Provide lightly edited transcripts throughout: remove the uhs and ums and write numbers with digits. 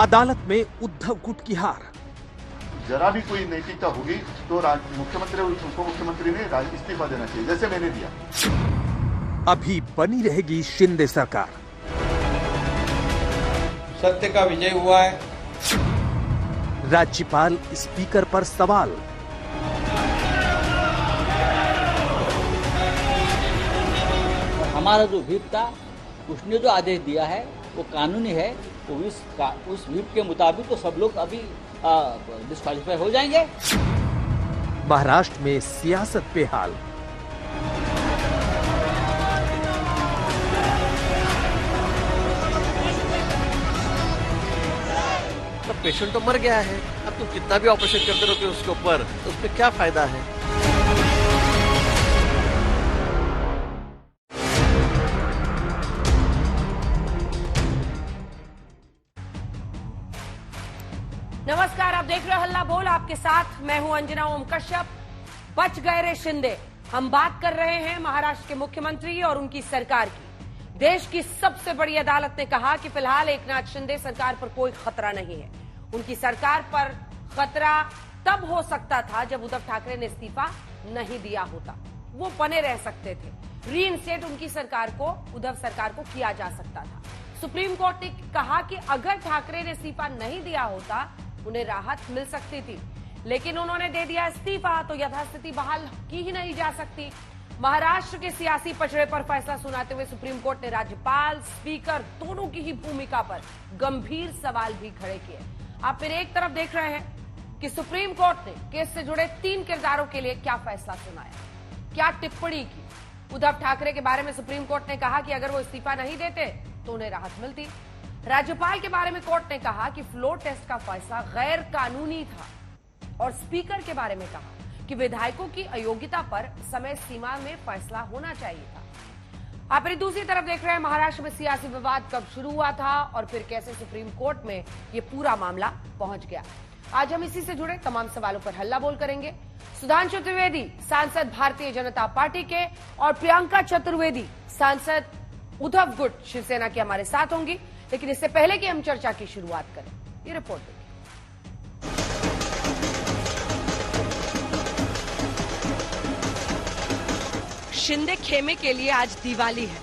अदालत में उद्धव गुट की हार। जरा भी कोई नैतिकता होगी तो मुख्यमंत्री उप मुख्यमंत्री ने इस्तीफा देना चाहिए, जैसे मैंने दिया। अभी बनी रहेगी शिंदे सरकार। सत्य का विजय हुआ है। राज्यपाल स्पीकर पर सवाल। हमारा जो व्हिप था उसने जो आदेश दिया है वो कानूनी है, तो उस व्हिप के मुताबिक तो सब लोग अभी डिस्क्वालीफाई हो जाएंगे। महाराष्ट्र में सियासत बेहाल। तो पेशेंट तो मर गया है, अब तुम कितना भी ऑपरेशन करते रहोगे उसके ऊपर, तो उसमें क्या फायदा है। नमस्कार, आप देख रहे हो हल्ला बोल। आपके साथ मैं हूं अंजना ओम कश्यप। बच गए रे शिंदे। हम बात कर रहे हैं महाराष्ट्र के मुख्यमंत्री और उनकी सरकार की। देश की सबसे बड़ी अदालत ने कहा कि फिलहाल एकनाथ शिंदे सरकार पर कोई खतरा नहीं है। उनकी सरकार पर खतरा तब हो सकता था जब उद्धव ठाकरे ने इस्तीफा नहीं दिया होता। वो बने रह सकते थे। रीइंस्टेट उनकी सरकार को, उद्धव सरकार को किया जा सकता था। सुप्रीम कोर्ट ने कहा कि अगर ठाकरे ने इस्तीफा नहीं दिया होता उन्हें राहत मिल सकती थी, लेकिन उन्होंने दे दिया इस्तीफा, तो यथास्थिति बहाल की ही नहीं जा सकती। महाराष्ट्र के सियासी पचड़े पर फैसला सुनाते हुए सुप्रीम कोर्ट ने राज्यपाल, स्पीकर दोनों की ही भूमिका पर गंभीर सवाल भी खड़े किए। आप फिर एक तरफ देख रहे हैं कि सुप्रीम कोर्ट ने केस से जुड़े 3 किरदारों के लिए क्या फैसला सुनाया, क्या टिप्पणी की। उद्धव ठाकरे के बारे में सुप्रीम कोर्ट ने कहा कि अगर वो इस्तीफा नहीं देते तो उन्हें राहत मिलती। राज्यपाल के बारे में कोर्ट ने कहा कि फ्लोर टेस्ट का फैसला गैर कानूनी था, और स्पीकर के बारे में कहा कि विधायकों की अयोग्यता पर समय सीमा में फैसला होना चाहिए था। आप दूसरी तरफ देख रहे हैं महाराष्ट्र में सियासी विवाद कब शुरू हुआ था और फिर कैसे सुप्रीम कोर्ट में यह पूरा मामला पहुंच गया। आज हम इसी से जुड़े तमाम सवालों पर हल्ला बोल करेंगे। सुधांशु त्रिवेदी सांसद भारतीय जनता पार्टी के और प्रियंका चतुर्वेदी सांसद उद्धव गुट शिवसेना के हमारे साथ होंगी। लेकिन इससे पहले कि हम चर्चा की शुरुआत करें, ये रिपोर्ट देखिए। शिंदे खेमे के लिए आज दिवाली है।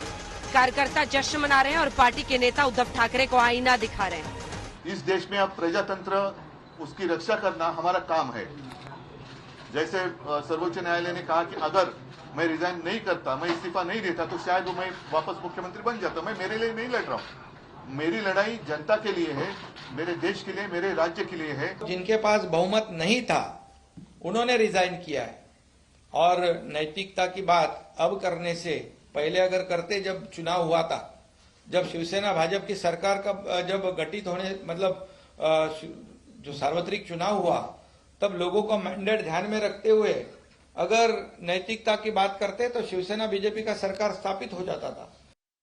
कार्यकर्ता जश्न मना रहे हैं और पार्टी के नेता उद्धव ठाकरे को आईना दिखा रहे हैं। इस देश में अब प्रजातंत्र, उसकी रक्षा करना हमारा काम है। जैसे सर्वोच्च न्यायालय ने कहा कि अगर मैं रिजाइन नहीं करता, मैं इस्तीफा नहीं देता, तो शायद मैं वापस मुख्यमंत्री बन जाता। मैं मेरे लिए नहीं लड़ रहा हूँ, मेरी लड़ाई जनता के लिए है, मेरे देश के लिए, मेरे राज्य के लिए है। जिनके पास बहुमत नहीं था उन्होंने रिजाइन किया है, और नैतिकता की बात अब करने से पहले अगर करते, जब चुनाव हुआ था, जब शिवसेना भाजपा की सरकार का जब गठित होने मतलब जो सार्वत्रिक चुनाव हुआ, तब लोगों का मैंडेट ध्यान में रखते हुए अगर नैतिकता की बात करते तो शिवसेना बीजेपी का सरकार स्थापित हो जाता था।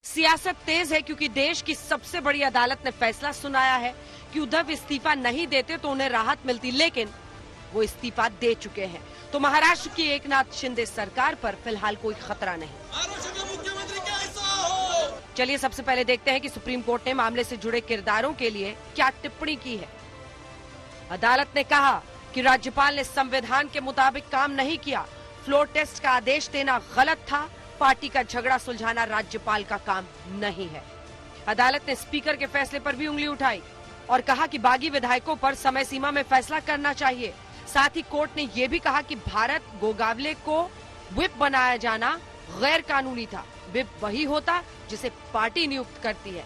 सियासत तेज है क्योंकि देश की सबसे बड़ी अदालत ने फैसला सुनाया है कि उद्धव इस्तीफा नहीं देते तो उन्हें राहत मिलती, लेकिन वो इस्तीफा दे चुके हैं। तो महाराष्ट्र की एकनाथ शिंदे सरकार पर फिलहाल कोई खतरा नहीं। चलिए सबसे पहले देखते हैं कि सुप्रीम कोर्ट ने मामले से जुड़े किरदारों के लिए क्या टिप्पणी की है। अदालत ने कहा कि राज्यपाल ने संविधान के मुताबिक काम नहीं किया, फ्लोर टेस्ट का आदेश देना गलत था, पार्टी का झगड़ा सुलझाना राज्यपाल का काम नहीं है। अदालत ने स्पीकर के फैसले पर भी उंगली उठाई और कहा कि बागी विधायकों पर समय सीमा में फैसला करना चाहिए। साथ ही कोर्ट ने यह भी कहा कि भारत गोगावले को व्हिप बनाया जाना गैर कानूनी था। व्हिप वही होता जिसे पार्टी नियुक्त करती है।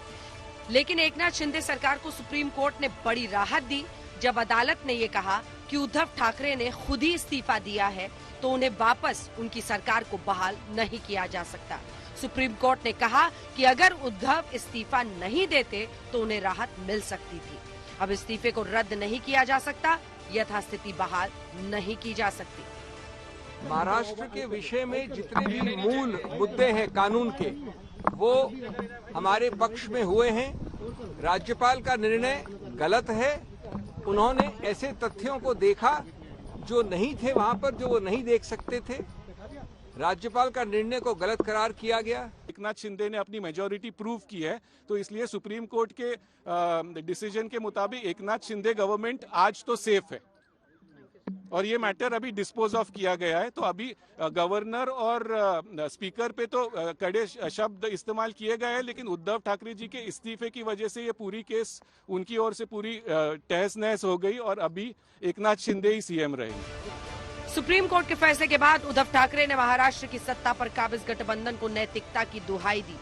लेकिन एकनाथ शिंदे सरकार को सुप्रीम कोर्ट ने बड़ी राहत दी जब अदालत ने ये कहा कि उद्धव ठाकरे ने खुद ही इस्तीफा दिया है, तो उन्हें वापस उनकी सरकार को बहाल नहीं किया जा सकता। सुप्रीम कोर्ट ने कहा कि अगर उद्धव इस्तीफा नहीं देते तो उन्हें राहत मिल सकती थी। अब इस्तीफे को रद्द नहीं किया जा सकता, यथास्थिति बहाल नहीं की जा सकती। महाराष्ट्र के विषय में जितने भी मूल मुद्दे हैं कानून के, वो हमारे पक्ष में हुए हैं। राज्यपाल का निर्णय गलत है। उन्होंने ऐसे तथ्यों को देखा जो नहीं थे वहां पर, जो वो नहीं देख सकते थे। राज्यपाल का निर्णय को गलत करार किया गया। एकनाथ शिंदे ने अपनी मेजॉरिटी प्रूव की है, तो इसलिए सुप्रीम कोर्ट के डिसीजन के मुताबिक एकनाथ शिंदे गवर्नमेंट आज तो सेफ है और ये मैटर अभी डिस्पोज ऑफ किया गया है। तो अभी गवर्नर और स्पीकर पे तो कड़े शब्द इस्तेमाल किए गए हैं, लेकिन उद्धव ठाकरे जी के इस्तीफे की वजह से ये पूरी केस उनकी ओर से पूरी तहस नहस हो गई और अभी एकनाथ शिंदे ही सीएम रहेंगे। सुप्रीम कोर्ट के फैसले के बाद उद्धव ठाकरे ने महाराष्ट्र की सत्ता पर काबिज गठबंधन को नैतिकता की दुहाई दी।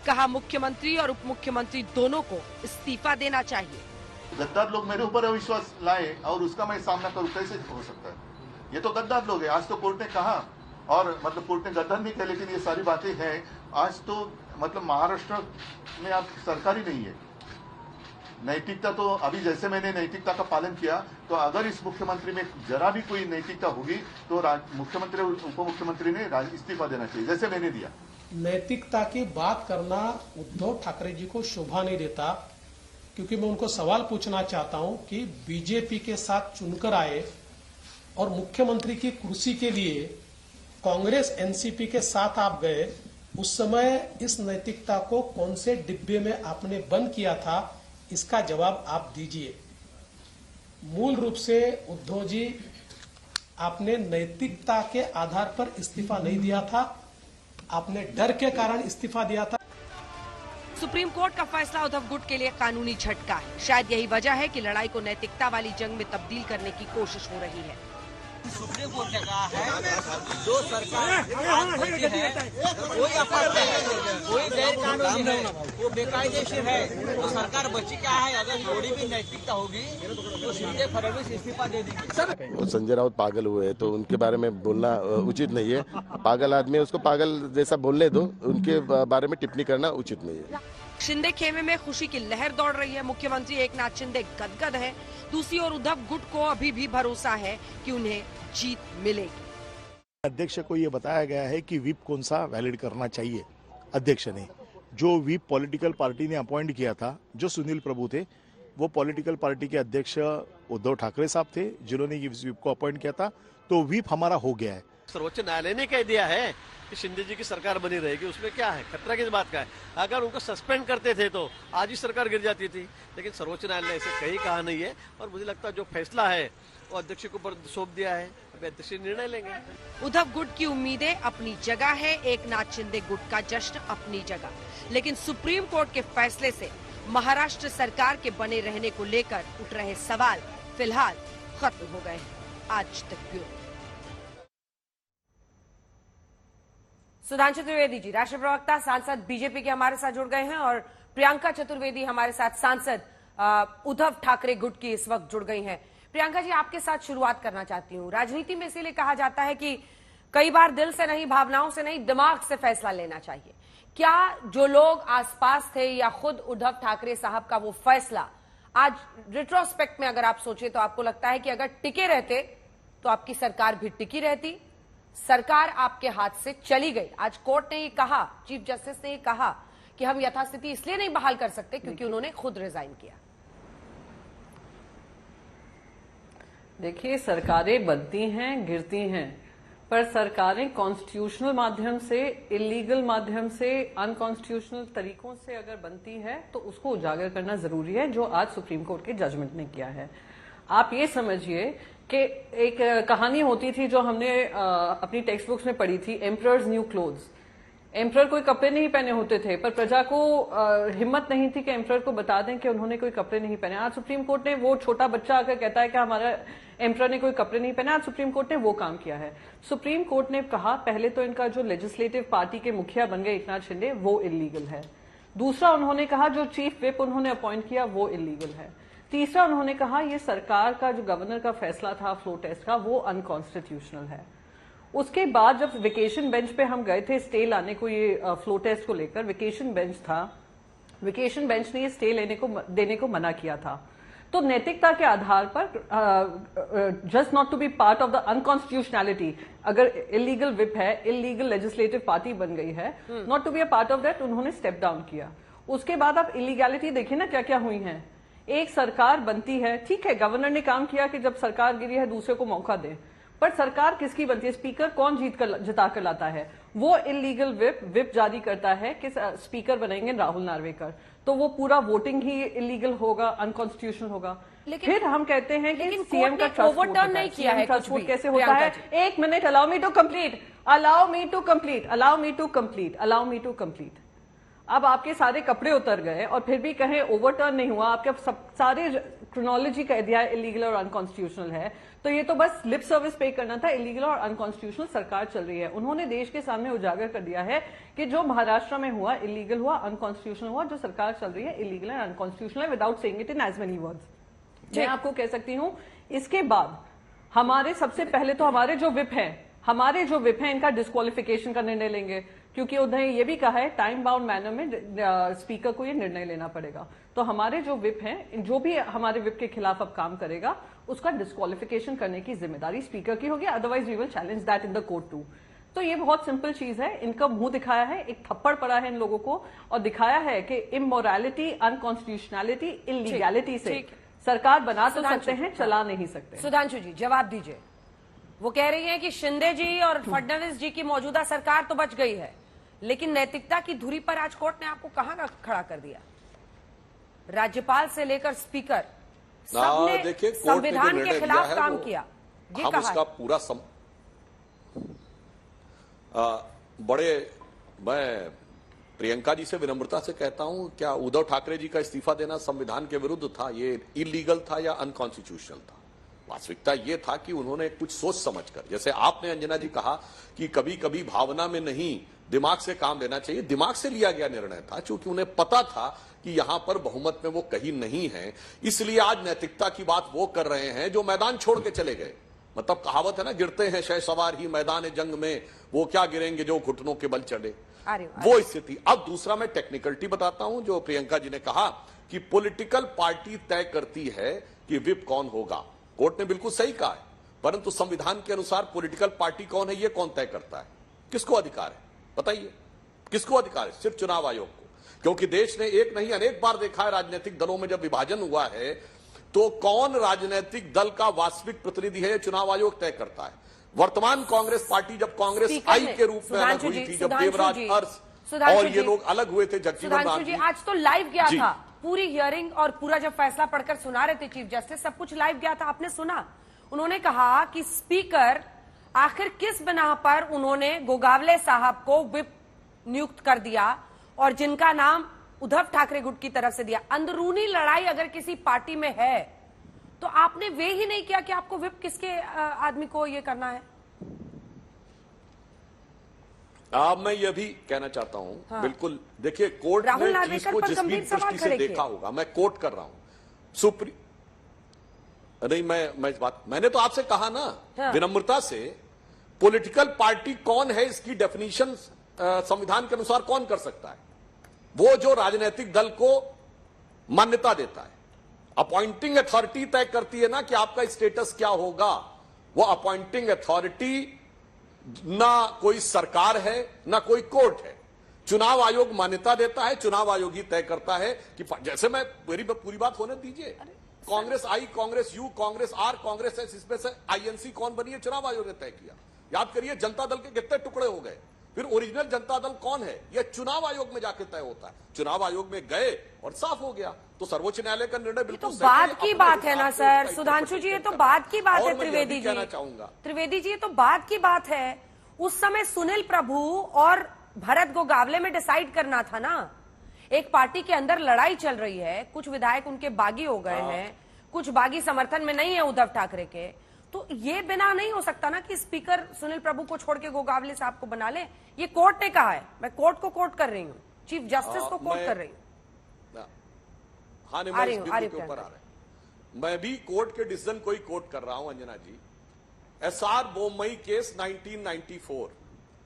कहा मुख्यमंत्री और उप मुख्यमंत्री दोनों को इस्तीफा देना चाहिए। गद्दार लोग मेरे ऊपर अविश्वास लाए और उसका मैं सामना करूं, कैसे हो सकता है? ये तो गद्दार लोग हैं। आज तो कोर्ट ने कहा, और मतलब कोर्ट ने गद्दार नहीं कहा, लेकिन ये सारी बातें हैं। आज तो मतलब महाराष्ट्र में अब सरकार ही नहीं है। नैतिकता तो अभी जैसे मैंने नैतिकता का पालन किया, तो अगर इस मुख्यमंत्री में जरा भी कोई नैतिकता होगी तो मुख्यमंत्री और उप मुख्यमंत्री ने इस्तीफा देना चाहिए, जैसे मैंने दिया। नैतिकता की बात करना उद्धव ठाकरे जी को शोभा नहीं देता, क्योंकि मैं उनको सवाल पूछना चाहता हूं कि बीजेपी के साथ चुनकर आए और मुख्यमंत्री की कुर्सी के लिए कांग्रेस एनसीपी के साथ आप गए, उस समय इस नैतिकता को कौन से डिब्बे में आपने बंद किया था, इसका जवाब आप दीजिए। मूल रूप से उद्धव जी, आपने नैतिकता के आधार पर इस्तीफा नहीं दिया था, आपने डर के कारण इस्तीफा दिया था। सुप्रीम कोर्ट का फैसला उद्धव गुट के लिए कानूनी झटका है। शायद यही वजह है कि लड़ाई को नैतिकता वाली जंग में तब्दील करने की कोशिश हो रही है। सुप्रीम कोर्ट ने कहा है जो सरकार बनती है कोई अपराध है, कोई गैर कानूनी है, वो बेकायदेशीर है, तो सरकार बची क्या है? अगर थोड़ी भी नैतिकता होगी तो शिंदे फडणवीस इस्तीफा दे देंगे। संजय राउत पागल हुए हैं तो उनके बारे में बोलना उचित नहीं है। पागल आदमी है, उसको पागल जैसा बोलने दो, उनके बारे में टिप्पणी करना उचित नहीं है। शिंदे खेमे में खुशी की लहर दौड़ रही है। मुख्यमंत्री एकनाथ शिंदे गदगद है। दूसरी ओर उद्धव गुट को अभी भी भरोसा है कि उन्हें जीत मिलेगी। अध्यक्ष को ये बताया गया है कि व्हिप कौन सा वैलिड करना चाहिए। अध्यक्ष ने जो व्हिप पॉलिटिकल पार्टी ने अपॉइंट किया था, जो सुनील प्रभु थे, वो पॉलिटिकल पार्टी के अध्यक्ष उद्धव ठाकरे साहब थे जिन्होंने इस व्हिप को अपॉइंट किया था, तो व्हिप हमारा हो गया है। सर्वोच्च न्यायालय ने कह दिया है कि शिंदे जी की सरकार बनी रहेगी, उसमें क्या है? खतरा किस बात का है? अगर उनको सस्पेंड करते थे तो आज ही सरकार गिर जाती थी, लेकिन सर्वोच्च न्यायालय ने ऐसे कहीं कहा नहीं है और मुझे लगता है जो फैसला है वो अध्यक्ष को ऊपर सौंप दिया है, अभी अध्यक्ष निर्णय लेंगे। उद्धव गुट की उम्मीदें अपनी जगह है, एकनाथ शिंदे गुट का जश्न अपनी जगह, लेकिन सुप्रीम कोर्ट के फैसले से महाराष्ट्र सरकार के बने रहने को लेकर उठ रहे सवाल फिलहाल खत्म हो गए हैं। आज तक ब्यूरो। सुधांशु त्रिवेदी जी, राष्ट्रीय प्रवक्ता, सांसद बीजेपी के हमारे साथ जुड़ गए हैं, और प्रियंका चतुर्वेदी हमारे साथ सांसद उद्धव ठाकरे गुट की इस वक्त जुड़ गई हैं। प्रियंका जी, आपके साथ शुरुआत करना चाहती हूं। राजनीति में इसीलिए कहा जाता है कि कई बार दिल से नहीं, भावनाओं से नहीं, दिमाग से फैसला लेना चाहिए। क्या जो लोग आसपास थे या खुद उद्धव ठाकरे साहब का वो फैसला आज रिट्रोस्पेक्ट में अगर आप सोचे तो आपको लगता है कि अगर टिके रहते तो आपकी सरकार भी टिकी रहती? सरकार आपके हाथ से चली गई। आज कोर्ट ने ये कहा, चीफ जस्टिस ने ये कहा कि हम यथास्थिति इसलिए नहीं बहाल कर सकते क्योंकि उन्होंने खुद रिजाइन किया। देखिए, सरकारें बनती हैं, गिरती हैं, पर सरकारें कॉन्स्टिट्यूशनल माध्यम से, इलीगल माध्यम से, अनकॉन्स्टिट्यूशनल तरीकों से अगर बनती है तो उसको उजागर करना जरूरी है, जो आज सुप्रीम कोर्ट के जजमेंट ने किया है। आप ये समझिए कि एक कहानी होती थी जो हमने अपनी टेक्स्ट बुक्स में पढ़ी थी, एम्परर्स न्यू क्लोथ्स। एम्परर कोई कपड़े नहीं पहने होते थे, पर प्रजा को हिम्मत नहीं थी कि एम्परर को बता दें कि उन्होंने कोई कपड़े नहीं पहने। आज सुप्रीम कोर्ट ने, वो छोटा बच्चा आकर कहता है कि हमारा एम्परर ने कोई कपड़े नहीं पहने, आज सुप्रीम कोर्ट ने वो काम किया है। सुप्रीम कोर्ट ने कहा, पहले तो इनका जो लेजिस्लेटिव पार्टी के मुखिया बन गए एकनाथ शिंदे, वो इलीगल है। दूसरा, उन्होंने कहा जो चीफ विप उन्होंने अपॉइंट किया वो इलीगल है। तीसरा, उन्होंने कहा ये सरकार का जो गवर्नर का फैसला था फ्लो टेस्ट का, वो अनकॉन्स्टिट्यूशनल है। उसके बाद जब वेकेशन बेंच पे हम गए थे स्टे लाने को, ये फ्लो टेस्ट को लेकर वेकेशन बेंच था, वेकेशन बेंच ने ये स्टे देने को मना किया था। तो नैतिकता के आधार पर, just not to be part of the unconstitutionality, अगर इलीगल विप है, इलीगल लेजिस्लेटिव पार्टी बन गई है, not to be a part of that, उन्होंने स्टेप डाउन किया। उसके बाद आप इलीगैलिटी देखिए ना क्या क्या हुई है। एक सरकार बनती है, ठीक है, गवर्नर ने काम किया कि जब सरकार गिरी है दूसरे को मौका दें, पर सरकार किसकी बनती है? स्पीकर कौन जिता कर लाता है? वो इलीगल विप जारी करता है कि स्पीकर बनेंगे राहुल नार्वेकर, तो वो पूरा वोटिंग ही इलीगल होगा, अनकॉन्स्टिट्यूशनल होगा। फिर हम कहते हैं कि सीएम का ट्रस्ट ओवरटर्न नहीं किया है, ट्रस्ट वोट कैसे होता है? एक minute, allow me to complete. अब आपके सारे कपड़े उतर गए और फिर भी कहें ओवरटर्न नहीं हुआ, आपके सारे क्रोनोलॉजी कह दिया इलीगल और अनकॉन्स्टिट्यूशनल है, तो ये तो बस लिप सर्विस पे करना था। इलीगल और अनकॉन्स्टिट्यूशनल सरकार चल रही है। उन्होंने देश के सामने उजागर कर दिया है कि जो महाराष्ट्र में हुआ इलीगल हुआ, अनकॉन्स्टिट्यूशनल हुआ, जो सरकार चल रही है इलीगल एंड अनकॉन्स्टिट्यूशनल है, without saying it in as many words. मैं आपको कह सकती हूं, इसके बाद हमारे सबसे पहले तो हमारे जो विप हैं इनका डिस्क्वालिफिकेशन का निर्णय लेंगे, क्योंकि उन्होंने ये भी कहा है टाइम बाउंड मैनर में स्पीकर को ये निर्णय लेना पड़ेगा। तो हमारे जो विप हैं, जो भी हमारे विप के खिलाफ अब काम करेगा, उसका डिस्क्वालिफिकेशन करने की जिम्मेदारी स्पीकर की होगी, otherwise we will challenge that in the court too. तो ये बहुत सिंपल चीज है। इनका मुंह दिखाया है, एक थप्पड़ पड़ा है इन लोगों को और दिखाया है कि इमोरलिटी, अनकॉन्स्टिट्यूशनलिटी, इलीगैलिटी से सरकार बना तो सकते हैं, चला नहीं सकते। सुधांशु जी जवाब दीजिए। वो कह रही हैं कि शिंदे जी और फडणवीस जी की मौजूदा सरकार तो बच गई है, लेकिन नैतिकता की धुरी पर आज कोर्ट ने आपको कहां का खड़ा कर दिया? राज्यपाल से लेकर स्पीकर सबने संविधान के खिलाफ काम किया, ये हम कहा उसका पूरा मैं प्रियंका जी से विनम्रता से कहता हूं, क्या उद्धव ठाकरे जी का इस्तीफा देना संविधान के विरुद्ध था? ये इलीगल था या अनकॉन्स्टिट्यूशनल था? वास्तविकता ये था कि उन्होंने कुछ सोच समझकर, जैसे आपने अंजना जी कहा कि कभी कभी भावना में नहीं दिमाग से काम लेना चाहिए, दिमाग से लिया गया निर्णय था, क्योंकि उन्हें पता था कि यहां पर बहुमत में वो कहीं नहीं है, इसलिए आज नैतिकता की बात वो कर रहे हैं जो मैदान छोड़ के चले गए। मतलब कहावत है ना, गिरते हैं शहसवार ही मैदान जंग में, वो क्या गिरेंगे जो घुटनों के बल चढ़े, वो स्थिति। अब दूसरा मैं टेक्निकलिटी बताता हूं, जो प्रियंका जी ने कहा कि पॉलिटिकल पार्टी तय करती है कि विप कौन होगा। कोर्ट ने बिल्कुल सही कहा है, परंतु संविधान के अनुसार पॉलिटिकल पार्टी कौन है ये कौन तय करता है? किसको अधिकार है बताइए? किसको अधिकार है? सिर्फ चुनाव आयोग को। क्योंकि देश ने एक नहीं अनेक बार देखा है, राजनीतिक दलों में जब विभाजन हुआ है तो कौन राजनीतिक दल का वास्तविक प्रतिनिधि है, चुनाव आयोग तय करता है। वर्तमान कांग्रेस पार्टी जब कांग्रेस आई के रूप में अलग हुई थी, जब देवराज अर्स और ये लोग अलग हुए थे, जगजीवन राम जी, आज तो लाइव गया था पूरी हियरिंग और पूरा जब फैसला पढ़कर सुना रहे थे चीफ जस्टिस, सब कुछ लाइव गया था, आपने सुना। उन्होंने कहा कि स्पीकर आखिर किस बिना पर उन्होंने गोगावले साहब को विप नियुक्त कर दिया और जिनका नाम उद्धव ठाकरे गुट की तरफ से दिया। अंदरूनी लड़ाई अगर किसी पार्टी में है तो आपने वे ही नहीं किया कि आपको विप किसके आदमी को ये करना है। अब मैं ये भी कहना चाहता हूं, हाँ। बिल्कुल देखिए, कोर्ट ने चीज को जिस भी दृष्टि से देखा होगा, मैं कोर्ट कर रहा हूं, नहीं मैं इस बात, मैंने तो आपसे कहा ना, हाँ। विनम्रता से, पॉलिटिकल पार्टी कौन है इसकी डेफिनेशन संविधान के अनुसार कौन कर सकता है? वो जो राजनीतिक दल को मान्यता देता है। अपॉइंटिंग अथॉरिटी तय करती है ना कि आपका स्टेटस क्या होगा। वो अपॉइंटिंग अथॉरिटी ना कोई सरकार है ना कोई कोर्ट है। चुनाव आयोग मान्यता देता है, चुनाव आयोग ही तय करता है कि, जैसे मैं मेरी पूरी बात होने दीजिए, Congress I, Congress U, Congress R, Congress S, इसमें से आईएनसी कौन बनी है, चुनाव आयोग ने तय किया। याद करिए, जनता दल के कितने टुकड़े हो गए, फिर ओरिजिनल जनता दल कौन है यह चुनाव आयोग में जाके तय होता है। चुनाव आयोग में गए और साफ हो गया। तो सर्वोच्च न्यायालय का निर्णय बिल्कुल तो बाद की बात है ना सर। सुधांशु जी, ये तो बाद की बात है। त्रिवेदी जी, त्रिवेदी जी, ये तो बाद की बात है। उस समय सुनील प्रभु और भरत गोगावले में डिसाइड करना था ना। एक पार्टी के अंदर लड़ाई चल रही है, कुछ विधायक उनके बागी हो गए हैं, कुछ बागी समर्थन में नहीं है उद्धव ठाकरे के, तो ये बिना नहीं हो सकता ना कि स्पीकर सुनील प्रभु को छोड़ के गोगावले साहब को बना ले। ये कोर्ट ने कहा है, मैं कोर्ट को कोर्ट कर रही हूँ, चीफ जस्टिस को कोर्ट कर रही हूँ। हाँ, मैं इस बिंदु के ऊपर आ रहा है। मैं भी कोर्ट के डिसीजन को ही कोर्ट कर रहा हूं अंजना जी। एसआर बोमई केस 1994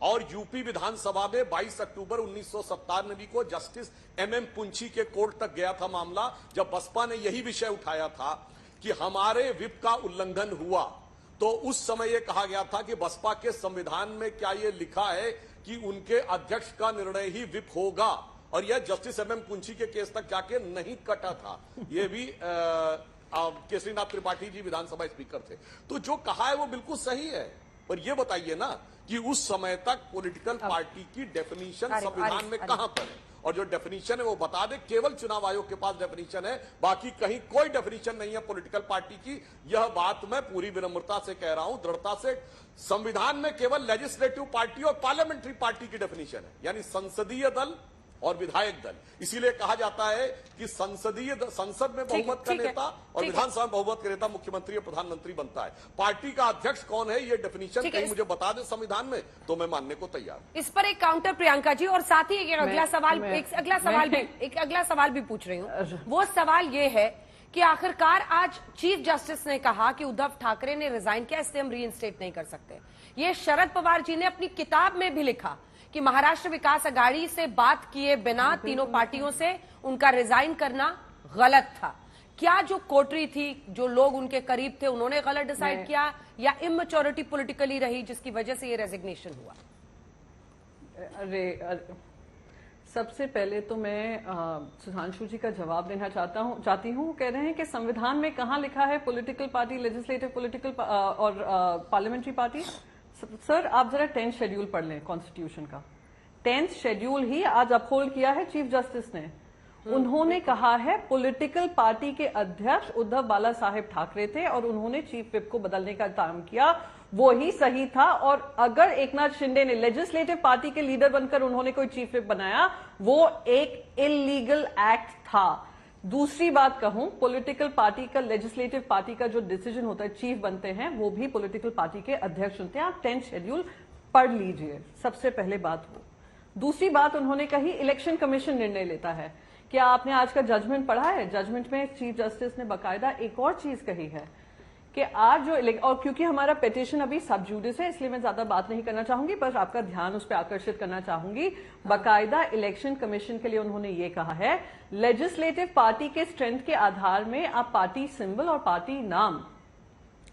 और यूपी विधानसभा में 22 अक्टूबर 1997 को जस्टिस एमएम पुंछी के कोर्ट तक गया था मामला, जब बसपा ने यही विषय उठाया था कि हमारे विप का उल्लंघन हुआ। तो उस समय यह कहा गया था कि बसपा के संविधान में क्या यह लिखा है कि उनके अध्यक्ष का निर्णय ही विप होगा, और यह जस्टिस एमएम पुंछी के केस तक जाके नहीं कटा था। यह भी केसरीनाथ त्रिपाठी जी विधानसभा स्पीकर थे। तो जो कहा है वो बिल्कुल सही है, पर ये बताइए ना कि उस समय तक पॉलिटिकल पार्टी की डेफिनेशन संविधान में कहां पर है, और जो डेफिनेशन है वो बता दे। केवल चुनाव आयोग के पास डेफिनेशन है, बाकी कहीं कोई डेफिनेशन नहीं है पॉलिटिकल पार्टी की। यह बात मैं पूरी विनम्रता से कह रहा हूं, दृढ़ता से। संविधान में केवल लेजिस्लेटिव पार्टी और पार्लियामेंट्री पार्टी की डेफिनेशन है, यानी संसदीय दल और विधायक दल। इसीलिए कहा जाता है कि संसद में बहुमत का नेता और विधानसभा में बहुमत का नेता मुख्यमंत्री और प्रधानमंत्री बनता है। पार्टी का अध्यक्ष कौन है, ये डेफिनेशन कहीं मुझे बता दे संविधान में, तो मैं मानने को तैयार हूं। इस पर एक काउंटर प्रियंका जी, और साथ ही एक अगला सवाल भी पूछ रही हूँ। वो सवाल ये है कि आखिरकार आज चीफ जस्टिस ने कहा कि उद्धव ठाकरे ने रिजाइन किया, इससे हम रीइंस्टेट नहीं कर सकते। ये शरद पवार जी ने अपनी किताब में भी लिखा कि महाराष्ट्र विकास अघाड़ी से बात किए बिना तीनों पार्टियों से उनका रिजाइन करना गलत था। क्या जो कोटरी थी, जो लोग उनके करीब थे, उन्होंने गलत डिसाइड किया, या इमेच्योरिटी पॉलिटिकली रही जिसकी वजह से ये रेजिग्नेशन हुआ? सबसे पहले तो मैं सुधांशु जी का जवाब देना चाहती हूँ। कह रहे हैं कि संविधान में कहाँ लिखा है पॉलिटिकल पार्टी, लेजिस्लेटिव पॉलिटिकल और पार्लियामेंट्री पार्टी। सर आप जरा 10th शेड्यूल पढ़ लें कॉन्स्टिट्यूशन का। 10th शेड्यूल ही आज अपहोल्ड किया है चीफ जस्टिस ने। उन्होंने कहा है पॉलिटिकल पार्टी के अध्यक्ष उद्धव बाला साहेब ठाकरे थे और उन्होंने चीफ विप को बदलने का काम किया, वो ही सही था। और अगर एकनाथ शिंदे ने लेजिस्लेटिव पार्टी के लीडर बनकर उन्होंने कोई चीफ विप बनाया, वो एक इलीगल एक्ट था। दूसरी बात कहूं, पॉलिटिकल पार्टी का, लेजिस्लेटिव पार्टी का जो डिसीजन होता है, चीफ बनते हैं, वो भी पॉलिटिकल पार्टी के अध्यक्ष होते हैं। आप 10th शेड्यूल पढ़ लीजिए, सबसे पहले बात वो। दूसरी बात उन्होंने कही इलेक्शन कमीशन निर्णय लेता है। क्या आपने आज का जजमेंट पढ़ा है? जजमेंट में चीफ जस्टिस ने बाकायदा एक और चीज कही है कि आज जो और क्योंकि हमारा पिटीशन अभी सब जुडिस है, इसलिए मैं ज्यादा बात नहीं करना चाहूंगी, बस आपका ध्यान उस पर आकर्षित करना चाहूंगी। बाकायदा इलेक्शन कमीशन के लिए उन्होंने ये कहा है, लेजिस्लेटिव पार्टी के स्ट्रेंथ के आधार में आप पार्टी सिंबल और पार्टी नाम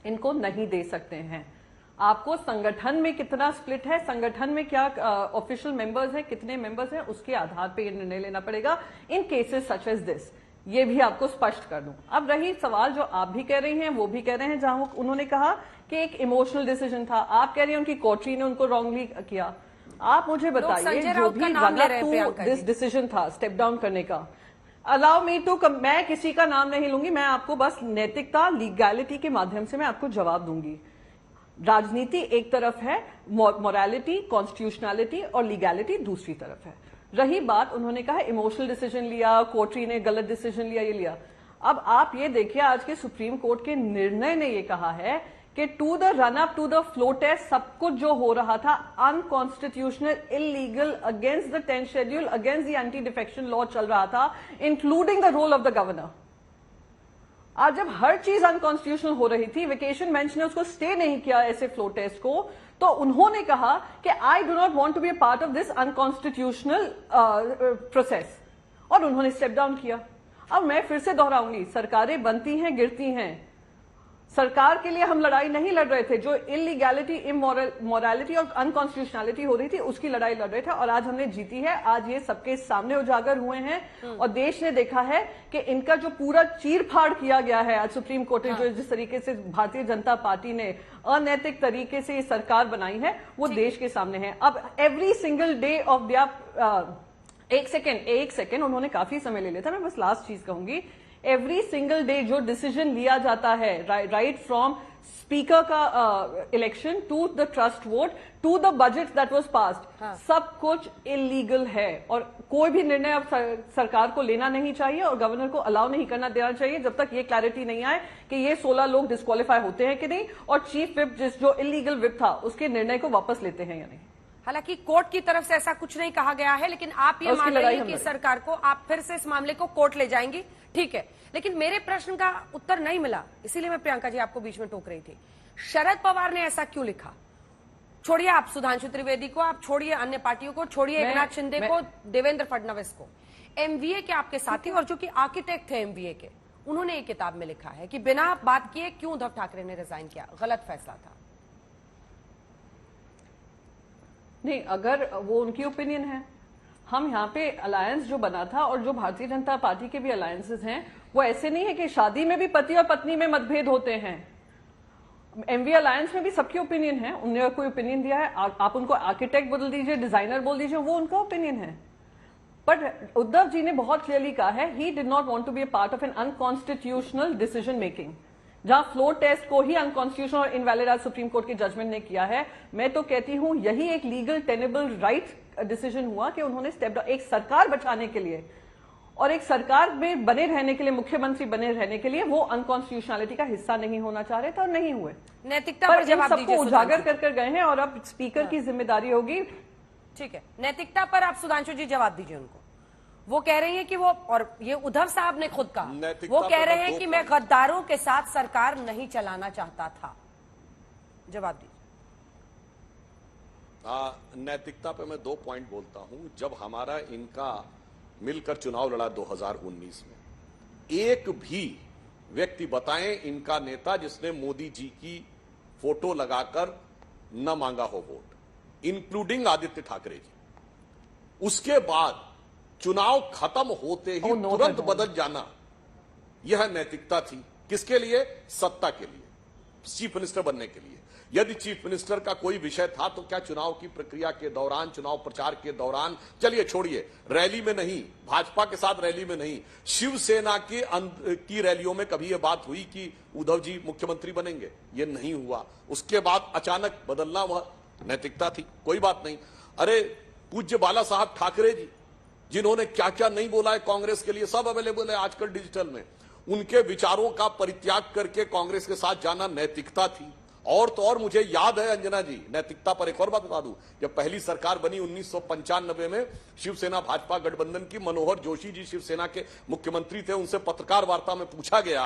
इनको नहीं दे सकते हैं। आपको संगठन में कितना स्प्लिट है, संगठन में क्या ऑफिशियल मेंबर्स हैं, कितने मेंबर्स हैं, उसके आधार पर यह निर्णय लेना पड़ेगा इन केसेस सच एज दिस। ये भी आपको स्पष्ट कर दूं। अब रही सवाल जो आप भी कह रही हैं, वो भी कह रहे हैं, जहां उन्होंने कहा कि एक इमोशनल डिसीजन था। आप कह रही हैं उनकी कोर्टरी ने उनको रॉन्गली किया। आप मुझे बताइए, जो भी गलत दिस डिसीजन था स्टेप डाउन करने का, अलाउ मी टू, मैं किसी का नाम नहीं लूंगी, मैं आपको बस नैतिकता, लीगैलिटी के माध्यम से मैं आपको जवाब दूंगी। राजनीति एक तरफ है, मोरालिटी, कॉन्स्टिट्यूशनैलिटी और लीगैलिटी दूसरी तरफ है। रही बात, उन्होंने कहा इमोशनल डिसीजन लिया, कोर्टरी ने गलत डिसीजन लिया, ये लिया। अब आप ये देखिए, आज के सुप्रीम कोर्ट के निर्णय ने ये कहा है कि to the run up to the floor test सब कुछ जो हो रहा था unconstitutional, illegal, against the 10th schedule, against the anti defection law चल रहा था, including the role of the governor. आज जब हर चीज अनकॉन्स्टिट्यूशनल हो रही थी, वेकेशन बेंच ने उसको स्टे नहीं किया ऐसे फ्लो टेस्ट को, तो उन्होंने कहा कि I do not want to be a part of this unconstitutional process, और उन्होंने स्टेप डाउन किया। अब मैं फिर से दोहराऊंगी, सरकारें बनती हैं, गिरती हैं। सरकार के लिए हम लड़ाई नहीं लड़ रहे थे, जो इलीगैलिटी, इमोरालिटी और अनकॉन्स्टिट्यूशनलिटी हो रही थी उसकी लड़ाई लड़ रहे थे, और आज हमने जीती है। आज ये सबके सामने उजागर हुए हैं और देश ने देखा है कि इनका जो पूरा चीर फाड़ किया गया है आज सुप्रीम कोर्ट ने, जो जिस तरीके से भारतीय जनता पार्टी ने अनैतिक तरीके से ये सरकार बनाई है, वो देश के सामने है। अब every single day of the एक सेकेंड, उन्होंने काफी समय ले लिया था, मैं बस लास्ट चीज कहूंगी। एवरी सिंगल डे जो डिसीजन लिया जाता है, राइट फ्रॉम स्पीकर का election to the trust vote to the budget that was passed, सब कुछ इलीगल है। और कोई भी निर्णय अब सरकार को लेना नहीं चाहिए और गवर्नर को अलाउ नहीं करना देना चाहिए जब तक ये क्लैरिटी नहीं आए कि ये 16 लोग डिस्क्वालीफाई होते हैं कि नहीं, और चीफ विप जो इलीगल विप था उसके निर्णय को वापस लेते हैं या नहीं। हालांकि कोर्ट की तरफ से ऐसा कुछ नहीं कहा गया है, लेकिन आप ये मान रही हैं कि सरकार को आप फिर से इस मामले को कोर्ट ले जाएंगी, ठीक है। लेकिन मेरे प्रश्न का उत्तर नहीं मिला, इसीलिए मैं प्रियंका जी आपको बीच में टोक रही थी। शरद पवार ने ऐसा क्यों लिखा? छोड़िए आप सुधांशु त्रिवेदी को, आप छोड़िए अन्य पार्टियों को, छोड़िए एकनाथ शिंदे को, देवेंद्र फडणवीस को, एमवीए के आपके साथी और जो कि आर्किटेक्ट थे एमवीए के, उन्होंने एक किताब में लिखा है कि बिना बात किए क्यों उद्धव ठाकरे ने रिजाइन किया, गलत फैसला था। नहीं, अगर वो उनकी ओपिनियन है, हम यहाँ पे अलायंस जो बना था और जो भारतीय जनता पार्टी के भी अलायंसेस हैं वो ऐसे नहीं है कि शादी में भी पति और पत्नी में मतभेद होते हैं। एमवी अलायंस में भी सबकी ओपिनियन है, उन्होंने कोई ओपिनियन दिया है, आप उनको आर्किटेक्ट बोल दीजिए, डिजाइनर बोल दीजिए, वो उनका ओपिनियन है। बट उद्धव जी ने बहुत क्लियरली कहा है he did not want to be a part of an unconstitutional decision making, जहां फ्लोर टेस्ट को ही अनकॉन्स्टिट्यूशनल और इनवैलिड आज सुप्रीम कोर्ट के जजमेंट ने किया है। मैं तो कहती हूं यही एक लीगल टेनेबल राइट डिसीजन हुआ कि उन्होंने स्टेप डाउन, एक सरकार बचाने के लिए और एक सरकार में बने रहने के लिए, मुख्यमंत्री बने रहने के लिए वो अनकॉन्स्टिट्यूशनलिटी का हिस्सा नहीं होना चाह रहे थे और नहीं हुए। नैतिकता पर पर जवाब दीजिए, सबको उजागर कर गए हैं और अब स्पीकर की जिम्मेदारी होगी। ठीक है, नैतिकता पर आप सुधांशु जी जवाब दीजिए उनको। वो कह रही है कि वो, और ये उद्धव साहब ने खुद कहा, वो कह रहे हैं कि मैं गद्दारों के साथ सरकार नहीं चलाना चाहता था। जवाब दीजिए। नैतिकता पे मैं 2 पॉइंट बोलता हूं। जब हमारा इनका मिलकर चुनाव लड़ा 2019 में, एक भी व्यक्ति बताएं इनका नेता जिसने मोदी जी की फोटो लगाकर न मांगा हो वोट, इंक्लूडिंग आदित्य ठाकरे जी। उसके बाद चुनाव खत्म होते ही तुरंत बदल जाना, यह नैतिकता थी। किसके लिए? सत्ता के लिए, चीफ मिनिस्टर बनने के लिए। यदि चीफ मिनिस्टर का कोई विषय था तो क्या चुनाव की प्रक्रिया के दौरान, चुनाव प्रचार के दौरान, चलिए छोड़िए, रैली में नहीं, भाजपा के साथ रैली में नहीं, शिवसेना की रैलियों में कभी यह बात हुई कि उद्धव जी मुख्यमंत्री बनेंगे? यह नहीं हुआ। उसके बाद अचानक बदलना, वह नैतिकता थी, कोई बात नहीं। अरे पूज्य बाला साहब ठाकरे जी, जिन्होंने क्या क्या नहीं बोला है कांग्रेस के लिए, सब अवेलेबल है आजकल डिजिटल में, उनके विचारों का परित्याग करके कांग्रेस के साथ जाना नैतिकता थी। और तो और मुझे याद है अंजना जी, नैतिकता पर एक और बात बता दूं, जब पहली सरकार बनी 1995 में शिवसेना भाजपा गठबंधन की, मनोहर जोशी जी शिवसेना के मुख्यमंत्री थे, उनसे पत्रकार वार्ता में पूछा गया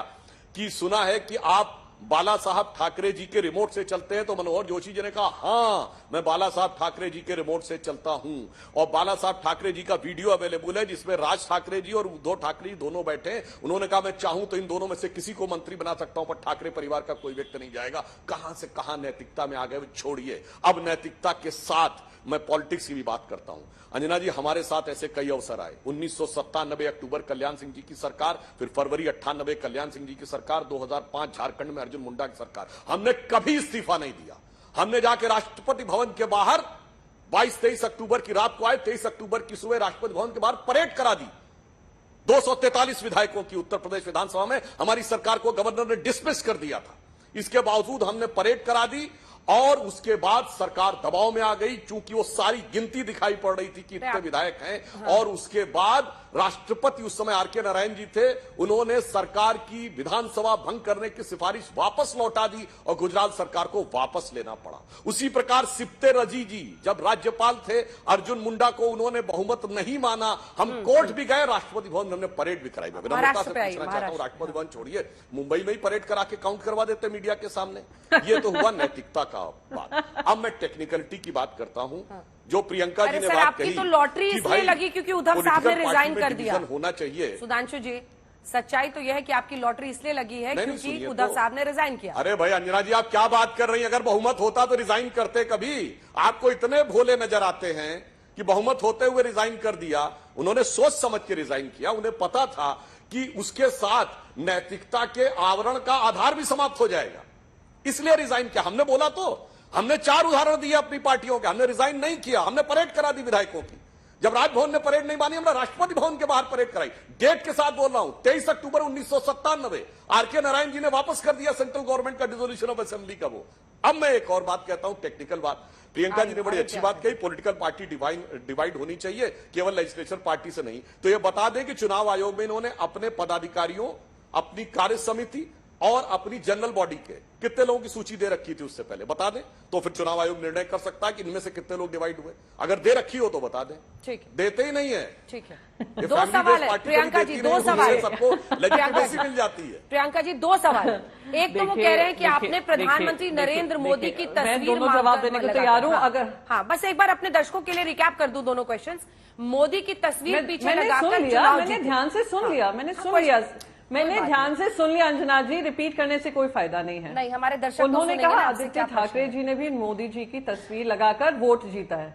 कि सुना है कि आप बाला साहब ठाकरे जी के रिमोट से चलते हैं? तो मनोहर जोशी जी ने कहा हां, मैं बाला साहब ठाकरे जी के रिमोट से चलता हूं। और बाला साहब ठाकरे जी का वीडियो अवेलेबल है जिसमें राज ठाकरे जी और उद्धव ठाकरे जी दोनों बैठे हैं। उन्होंने कहा मैं चाहूं तो इन दोनों में से किसी को मंत्री बना सकता हूं, पर ठाकरे परिवार का कोई व्यक्ति नहीं जाएगा। कहां से कहां नैतिकता में आ गए, छोड़िए। अब नैतिकता के साथ मैं पॉलिटिक्स की भी बात करता हूं। अंजना जी, हमारे साथ ऐसे कई अवसर आए। 1997 अक्टूबर कल्याण सिंह जी की सरकार, फिर फरवरी 98 कल्याण सिंह जी की सरकार, 2005 झारखंड में अर्जुन मुंडा की सरकार। हमने कभी इस्तीफा नहीं दिया। हमने जाके राष्ट्रपति भवन के बाहर 22-23 अक्टूबर की रात को आए, 23 अक्टूबर की सुबह राष्ट्रपति भवन के बाहर परेड करा दी। 243 विधायकों की उत्तर प्रदेश विधानसभा में हमारी सरकार को गवर्नर ने डिसमिस कर दिया था। इसके बावजूद हमने परेड करा दी और उसके बाद सरकार दबाव में आ गई, चूंकि वो सारी गिनती दिखाई पड़ रही थी कि इतने विधायक हैं। और उसके बाद राष्ट्रपति, उस समय आर.के. नारायण जी थे, उन्होंने सरकार की विधानसभा भंग करने की सिफारिश वापस लौटा दी और गुजरात सरकार को वापस लेना पड़ा। उसी प्रकार सिप्ते रजी जी जब राज्यपाल थे, अर्जुन मुंडा को उन्होंने बहुमत नहीं माना, हम कोर्ट भी गए, राष्ट्रपति भवन में हमने परेड भी कराई। मैं विनम्रता से पूछना चाहता हूं, राष्ट्रपति भवन छोड़िए, मुंबई में ही परेड करा के काउंट करवा देते मीडिया के सामने। ये तो हुआ नैतिकता का बात। अब मैं टेक्निकलिटी की बात करता हूं। जो प्रियंका जी ने बात कही तो लॉटरी इसलिए लगी क्योंकि उद्धव साहब ने रिजाइन कर दिया, होना चाहिए। सुधांशु जी, सच्चाई तो यह है कि आपकी लॉटरी इसलिए लगी है क्योंकि उद्धव साहब ने रिजाइन किया। अरे भाई अंजना जी, आप क्या बात कर रही हैं? अगर बहुमत होता तो रिजाइन करते कभी? आपको इतने भोले नजर आते हैं कि बहुमत होते हुए रिजाइन कर दिया। उन्होंने सोच समझ के रिजाइन किया। उन्हें पता था कि उसके साथ नैतिकता के आवरण का आधार भी समाप्त हो जाएगा, इसलिए रिजाइन किया। हमने बोला तो, हमने 4 उदाहरण दिए अपनी पार्टियों के। हमने रिजाइन नहीं किया, हमने परेड करा दी विधायकों की। जब राजभवन ने परेड नहीं मानी, हमने राष्ट्रपति भवन के बाहर परेड कराई। डेट के साथ बोल रहा हूं, 23 अक्टूबर 1997 आर.के. नारायण जी ने वापस कर दिया सेंट्रल गवर्नमेंट का डिसोल्यूशन ऑफ असेंबली का वो। अब मैं एक और बात कहता हूं, टेक्निकल बात। प्रियंका जी ने बड़ी अच्छी बात कही, पॉलिटिकल पार्टी डिवाइड होनी चाहिए, केवल लेजिस्लेचर पार्टी से नहीं। तो ये बता दें कि चुनाव आयोग में इन्होंने अपने पदाधिकारियों, अपनी कार्य समिति और अपनी जनरल बॉडी के कितने लोगों की सूची दे रखी थी उससे पहले बता दें, तो फिर चुनाव आयोग निर्णय कर सकता है कि इनमें से कितने लोग डिवाइड हुए। अगर दे रखी हो तो बता दें। ठीक है, देते ही नहीं है। ठीक है। 2 सवाल है प्रियंका जी, 2 सवाल सबको लेजिटिमेसी मिल जाती है। प्रियंका जी, 2 सवाल। एक तो वो कह रहे हैं कि आपने प्रधानमंत्री नरेंद्र मोदी की तस्वीर जवाब देने को तैयार हूं। अगर हाँ, बस एक बार अपने दर्शकों के लिए रिकैप कर दूं दोनों क्वेश्चंस। मोदी की तस्वीर पीछे लगाकर मैंने ध्यान से सुन लिया, मैंने ध्यान से सुन लिया अंजना जी, रिपीट करने से कोई फायदा नहीं है। नहीं, हमारे दर्शक उन्होंने कहा आदित्य ठाकरे जी ने भी मोदी जी की तस्वीर लगाकर वोट जीता है।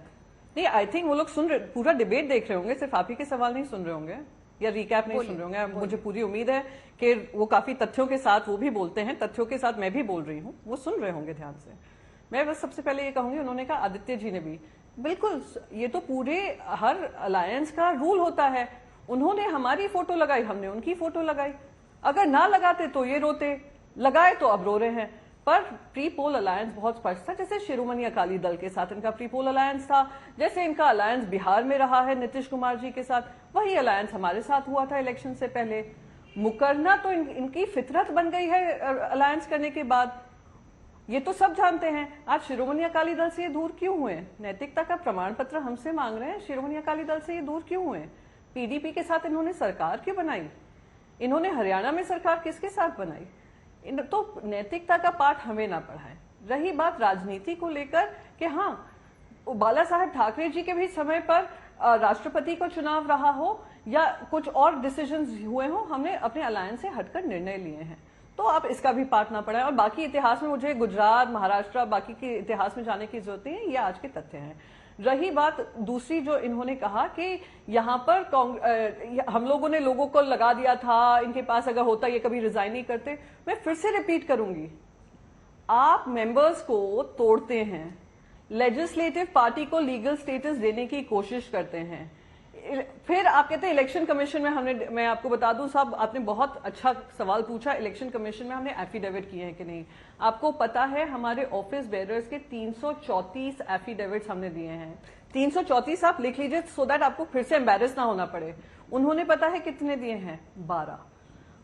नहीं, आई थिंक वो लोग सुन रहे, पूरा डिबेट देख रहे होंगे, सिर्फ आप ही के सवाल नहीं सुन रहे होंगे या रिकैप नहीं सुन रहे होंगे। मुझे पूरी उम्मीद है कि वो काफी तथ्यों के साथ वो भी बोलते हैं, तथ्यों के साथ मैं भी बोल रही हूँ, वो सुन रहे होंगे ध्यान से। मैं बस सबसे पहले ये कहूंगी, उन्होंने कहा आदित्य जी ने भी, बिल्कुल ये तो पूरे हर अलायंस का रूल होता है। उन्होंने हमारी फोटो लगाई, हमने उनकी फोटो लगाई, अगर ना लगाते तो ये रोते, लगाए तो अब रो रहे हैं। पर प्री पोल अलायंस बहुत स्पष्ट था, जैसे शिरोमणि अकाली दल के साथ इनका प्री पोल अलायंस था, जैसे इनका अलायंस बिहार में रहा है नीतीश कुमार जी के साथ, वही अलायंस हमारे साथ हुआ था इलेक्शन से पहले। मुकरना तो इनकी फितरत बन गई है अलायंस करने के बाद, ये तो सब जानते हैं। आज शिरोमणि अकाली दल से ये दूर क्यों हुए? नैतिकता का प्रमाण पत्र हमसे मांग रहे हैं, शिरोमणि अकाली दल से ये दूर क्यों हुए? पीडीपी के साथ इन्होंने सरकार क्यों बनाई? इन्होंने हरियाणा में सरकार किसके साथ बनाई? तो नैतिकता का पाठ हमें ना पढ़ाएं। रही बात राजनीति को लेकर कि हाँ, बाला साहेब ठाकरे जी के भी समय पर राष्ट्रपति का चुनाव रहा हो या कुछ और डिसीजंस हुए हो, हमने अपने अलायंस से हटकर निर्णय लिए हैं, तो आप इसका भी पाठ ना पढ़ाएं। और बाकी इतिहास में मुझे गुजरात, महाराष्ट्र, बाकी के इतिहास में जाने की जरूरत नहीं है, ये आज के तथ्य हैं। रही बात दूसरी, जो इन्होंने कहा कि यहाँ पर हम लोगों ने लोगों को लगा दिया था, इनके पास अगर होता ये कभी रिजाइन नहीं करते। मैं फिर से रिपीट करूंगी, आप मेंबर्स को तोड़ते हैं, लेजिस्लेटिव पार्टी को लीगल स्टेटस देने की कोशिश करते हैं, फिर आप कहते हैं इलेक्शन कमीशन में मैं आपको बता दूं साहब, आपने बहुत अच्छा सवाल पूछा, इलेक्शन कमीशन में हमने एफिडेविट किए हैं कि नहीं। आपको पता है हमारे ऑफिस बेयरर्स के 334 एफिडेविट्स हमने दिए हैं। 334 आप लिख लीजिए सो दैट आपको फिर से एम्बेरस ना होना पड़े। उन्होंने पता है कितने दिए हैं? 12।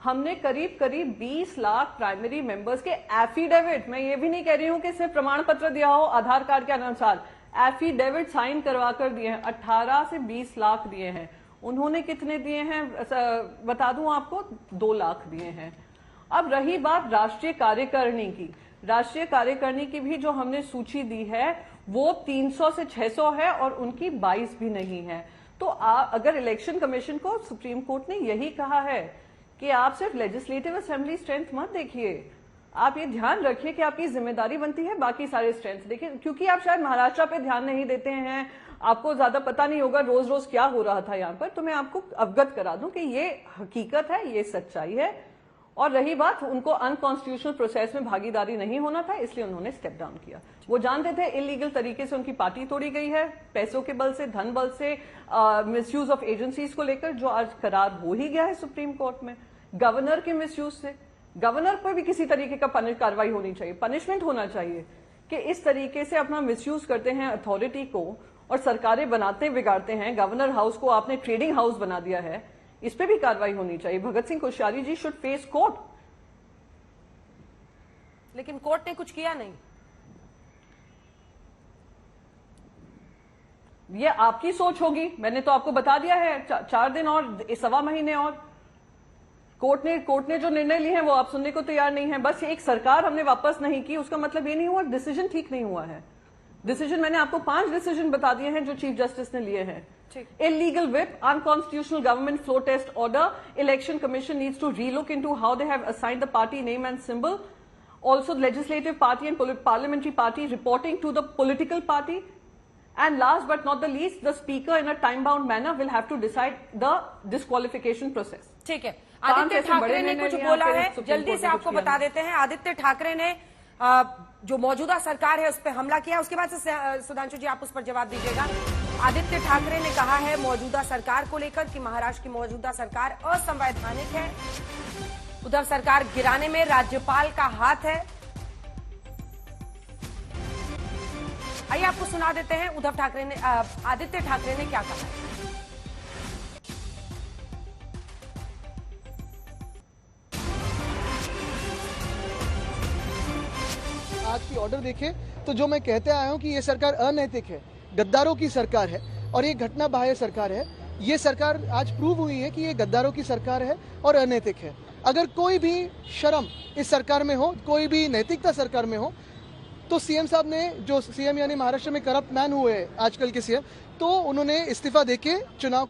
हमने करीब 20 लाख प्राइमरी मेंबर्स के एफिडेविट, मैं ये भी नहीं कह रही हूं कि सिर्फ प्रमाण पत्र दिया हो आधार कार्ड के अनुसार, एफिडेविट साइन करवा कर दिए हैं। 18 से 20 लाख दिए हैं। उन्होंने कितने दिए हैं बता दूं आपको? 2 लाख दिए हैं। अब रही बात राष्ट्रीय कार्यकारिणी की, राष्ट्रीय कार्यकारिणी की भी जो हमने सूची दी है वो 300 से 600 है और उनकी 22 भी नहीं है। तो अगर इलेक्शन कमीशन को सुप्रीम कोर्ट ने यही कहा है कि आप सिर्फ लेजिस्लेटिव असेंबली स्ट्रेंथ मत देखिए, आप ये ध्यान रखिए कि आपकी जिम्मेदारी बनती है बाकी सारे स्ट्रेंथ देखिए, क्योंकि आप शायद महाराष्ट्र पे ध्यान नहीं देते हैं, आपको ज्यादा पता नहीं होगा रोज रोज क्या हो रहा था यहाँ पर, तो मैं आपको अवगत करा दूं कि ये हकीकत है, ये सच्चाई है। और रही बात, उनको अनकॉन्स्टिट्यूशनल प्रोसेस में भागीदारी नहीं होना था, इसलिए उन्होंने स्टेप डाउन किया। वो जानते थे इलीगल तरीके से उनकी पार्टी तोड़ी गई है, पैसों के बल से, धन बल से, मिसयूज ऑफ एजेंसीज को लेकर, जो आज करार हो ही गया है सुप्रीम कोर्ट में। गवर्नर के मिसयूज से, गवर्नर पर भी किसी तरीके का कार्रवाई होनी चाहिए, पनिशमेंट होना चाहिए कि इस तरीके से अपना मिसयूज करते हैं अथॉरिटी को और सरकारें बनाते बिगाड़ते हैं। गवर्नर हाउस को आपने ट्रेडिंग हाउस बना दिया है, इस पे भी कार्रवाई होनी चाहिए। भगत सिंह कोश्यारी जी शुड फेस कोर्ट। लेकिन कोर्ट ने कुछ किया नहीं। ये आपकी सोच होगी, मैंने तो आपको बता दिया है 4 दिन और 1.25 महीने और कोर्ट ने जो निर्णय लिए हैं वो आप सुनने को तैयार नहीं है। बस एक सरकार हमने वापस नहीं की, उसका मतलब ये नहीं हुआ डिसीजन ठीक नहीं हुआ है। डिसीजन मैंने आपको 5 डिसीजन बता दिए हैं जो चीफ जस्टिस ने लिए हैं। Illegal whip, unconstitutional government flow test order, election commission needs to relook into how they have assigned the party name and symbol. Also, legislative party and parliamentary party reporting to the political party. And last but not the least, the speaker in a time-bound manner will have to decide the disqualification process. ठीक है, आदित्य ठाकरे ने कुछ बोला है, जल्दी से आपको बता देते हैं। आदित्य ठाकरे ने जो मौजूदा सरकार है उस पर हमला किया, उसके बाद से सुधांशु जी आप उस पर जवाब दीजिएगा। आदित्य ठाकरे ने कहा है मौजूदा सरकार को लेकर कि महाराष्ट्र की मौजूदा सरकार असंवैधानिक है, उद्धव सरकार गिराने में राज्यपाल का हाथ है। आइए आपको सुना देते हैं उद्धव ठाकरे ने, आदित्य ठाकरे ने क्या कहा है। आज की ऑर्डर देखें तो जो मैं कहते आया हूं कि ये सरकार अनैतिक है, गद्दारों की सरकार है और ये घटना बाह्य सरकार है। ये सरकार आज प्रूव हुई है कि ये गद्दारों की सरकार है और अनैतिक है। अगर कोई भी शर्म इस सरकार में हो, कोई भी नैतिकता सरकार में हो, तो सीएम साहब ने, जो सीएम यानी महाराष्ट्र में करप्ट मैन हुए आजकल के सीएम, तो उन्होंने इस्तीफा देके चुनाव